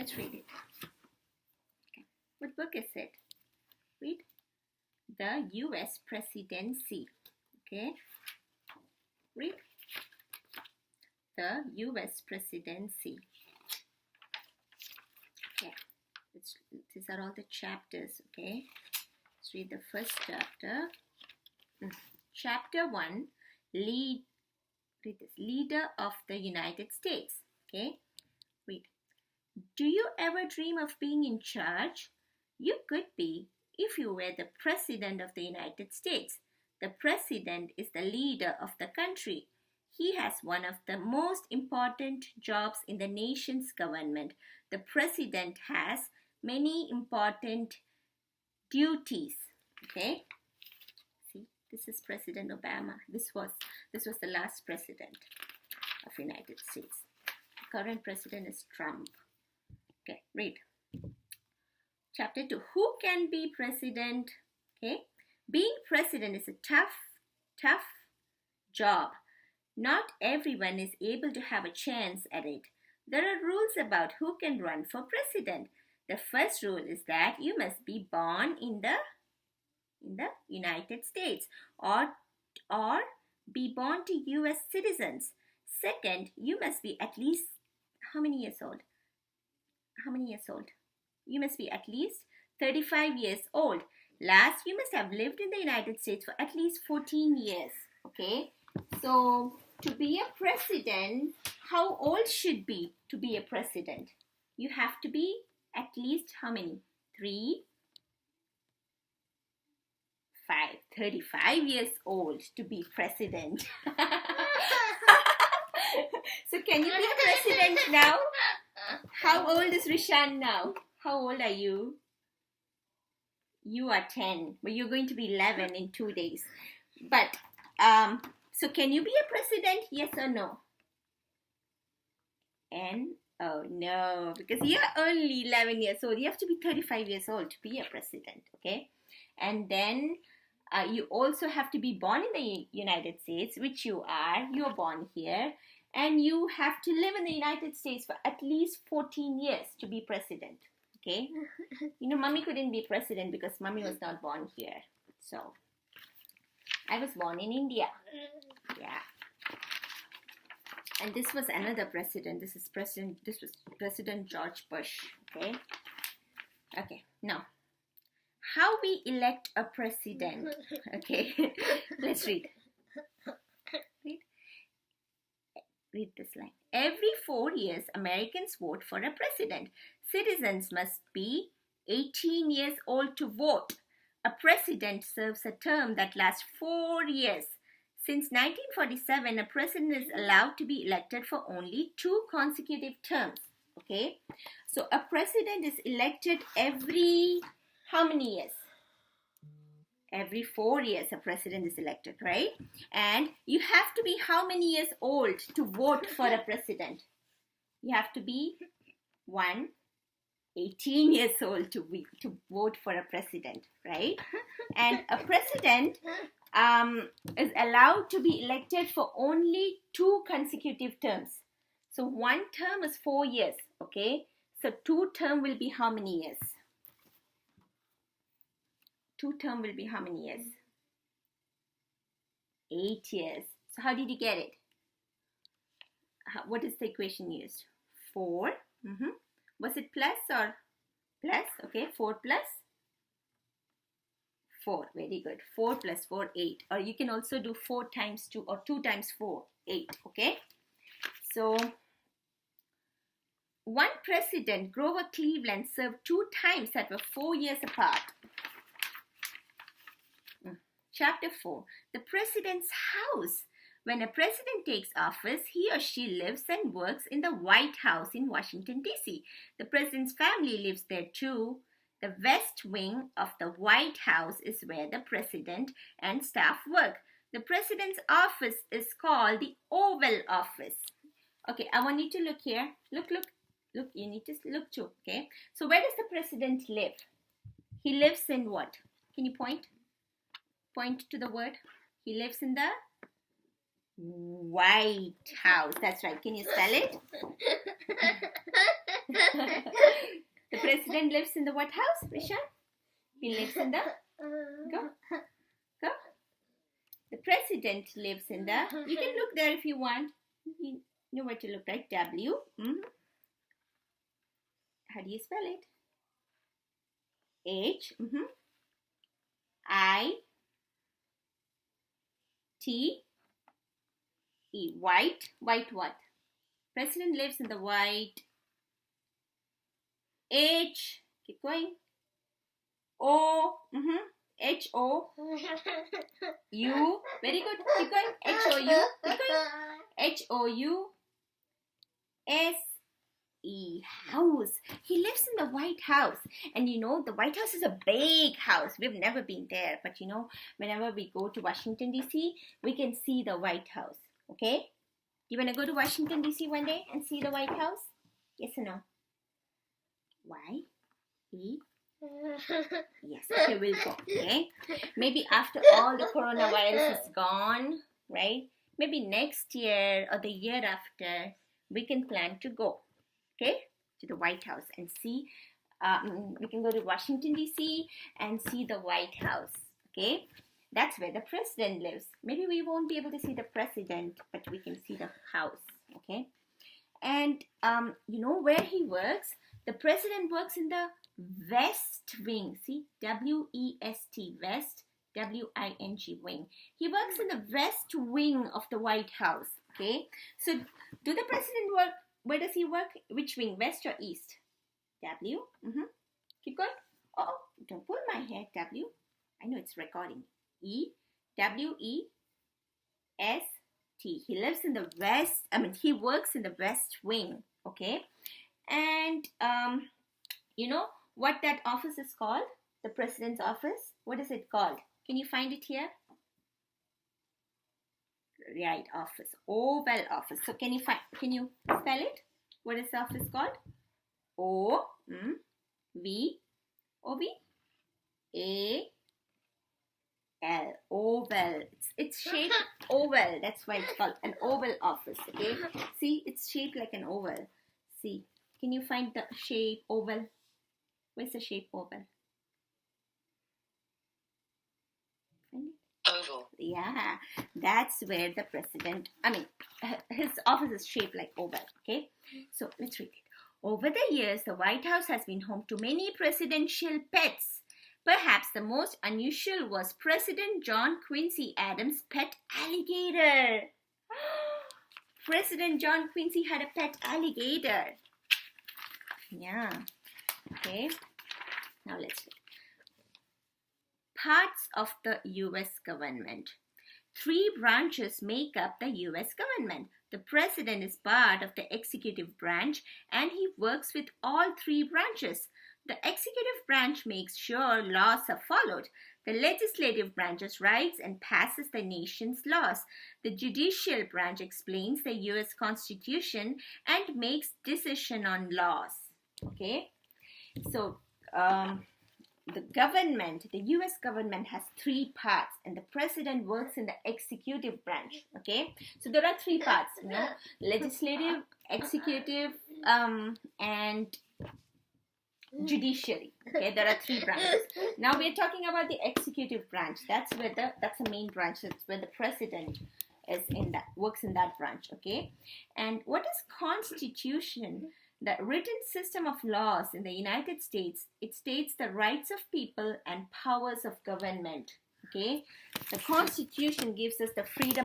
Let's read it. Okay. What book is it? Read. The U.S. Presidency. Okay. Read. The U.S. Presidency. Okay. These are all the chapters. Okay. Let's read the first chapter. Chapter 1. Read this. Leader of the United States. Okay. Read. Do you ever dream of being in charge? You could be if you were the President of the United States. The President is the leader of the country. He has one of the most important jobs in the nation's government. The President has many important duties. Okay? See, this is President Obama. This was the last President of the United States. The current President is Trump. Okay, read. Chapter 2. Who can be president? Okay. Being president is a tough job. Not everyone is able to have a chance at it. There are rules about who can run for president. The first rule is that you must be born in the United States or be born to US citizens. Second, you must be at least how many years old? You must be at least 35 years old. Last, you must have lived in the United States for at least 14 years. Okay, so to be a president, how old should be to be a president? You have to be at least how many? 35 years old to be president. So can you be president now? How old is Rishan now? How old are you? You are 10, but you're going to be 11 in 2 days. But, so can you be a president? Yes or no? Oh no, because you're only 11 years old. You have to be 35 years old to be a president, okay? And then you also have to be born in the United States, which you are. You're born here. And you have to live in the United States for at least 14 years to be president. Okay? You know, Mummy couldn't be president because Mummy was not born here. So, I was born in India. Yeah. And this was another president. This was President George Bush. Okay? Okay, now. How we elect a president. Okay? Let's read. Read this line. Every 4 years, Americans vote for a president. Citizens must be 18 years old to vote. A president serves a term that lasts 4 years. Since 1947, a president is allowed to be elected for only 2 consecutive terms. Okay? So, a president is elected every how many years? Every 4 years a president is elected, right? And you have to be how many years old to vote for a president? You have to be 18 years old to vote for a president, right? And a president is allowed to be elected for only 2 consecutive terms. So 1 term is 4 years, okay? So 2 term will be how many years? 2 term will be how many years? 8 years. So how did you get it? What is the equation used? 4. Was it plus or plus? Okay, 4 plus 4. Very good. 4 plus 4, 8. Or you can also do 4 times 2 or 2 times 4, 8. Okay. So, one president, Grover Cleveland, served 2 times that were 4 years apart. Chapter 4. The President's House. When a president takes office, he or she lives and works in the White House in Washington, D.C. The president's family lives there too. The West Wing of the White House is where the president and staff work. The president's office is called the Oval Office. Okay, I want you to look here. Look, you need to look too, okay? So where does the president live? He lives in what? Can you point? Point to the word. He lives in the White House. That's right. Can you spell it? president lives in the what house, Rishan? He lives in the, go. The president lives in the, you can look there if you want. You know where to look, right? W. How do you spell it? H. I. T. E. White. White what? President lives in the white. H. Keep going. O. H. O. U. Very good. Keep going. H. O. U. Keep going. H. O. U. S. E. House. He lives in the White House. And you know, the White House is a big house. We've never been there. But you know, whenever we go to Washington, D.C., we can see the White House. Okay? You want to go to Washington, D.C. one day and see the White House? Yes or no? Why? E? Yes. Okay, we'll go. Okay? Maybe after all the coronavirus is gone, right? Maybe next year or the year after, we can plan to go. Okay, to the White House and see, we can go to Washington, D.C. and see the White House, okay? That's where the president lives. Maybe we won't be able to see the president, but we can see the house, okay? And you know where he works? The president works in the West Wing. See, W-E-S-T, West, W-I-N-G, wing. He works in the West Wing of the White House, okay? So, do the president work? Where does he work? Which wing? West or east? W. Keep going. Oh, don't pull my hair. W. I know it's recording. E. W. E. S. T. He lives in the west. He works in the West Wing. Okay. And you know what that office is called? The president's office. What is it called? Can you find it here? Right, office. Oval Office. So can you spell it? What is the office called? O V O V A L. Oval. It's shaped oval. That's why it's called an oval office. Okay. See, it's shaped like an oval. See, can you find the shape oval? Where's the shape oval? Find it? Oval. Yeah, that's where the president, his office is shaped like oval, okay? So, let's read it. Over the years, the White House has been home to many presidential pets. Perhaps the most unusual was President John Quincy Adams' pet alligator. President John Quincy had a pet alligator. Yeah, okay. Now, let's read. Parts of the U.S. government. 3 branches make up the U.S. government. The president is part of the executive branch and he works with all 3 branches. The executive branch makes sure laws are followed. The legislative branch writes and passes the nation's laws. The judicial branch explains the U.S. Constitution and makes decision on laws. Okay? So, the government, the U.S. government has 3 parts and the president works in the executive branch, okay? So there are 3 parts, you know, legislative, executive, and judiciary, okay? There are 3 branches. Now we're talking about the executive branch. That's the main branch. That's where the president is works in that branch, okay? And what is Constitution? The written system of laws in the United States, it states the rights of people and powers of government. Okay, the Constitution gives us the freedom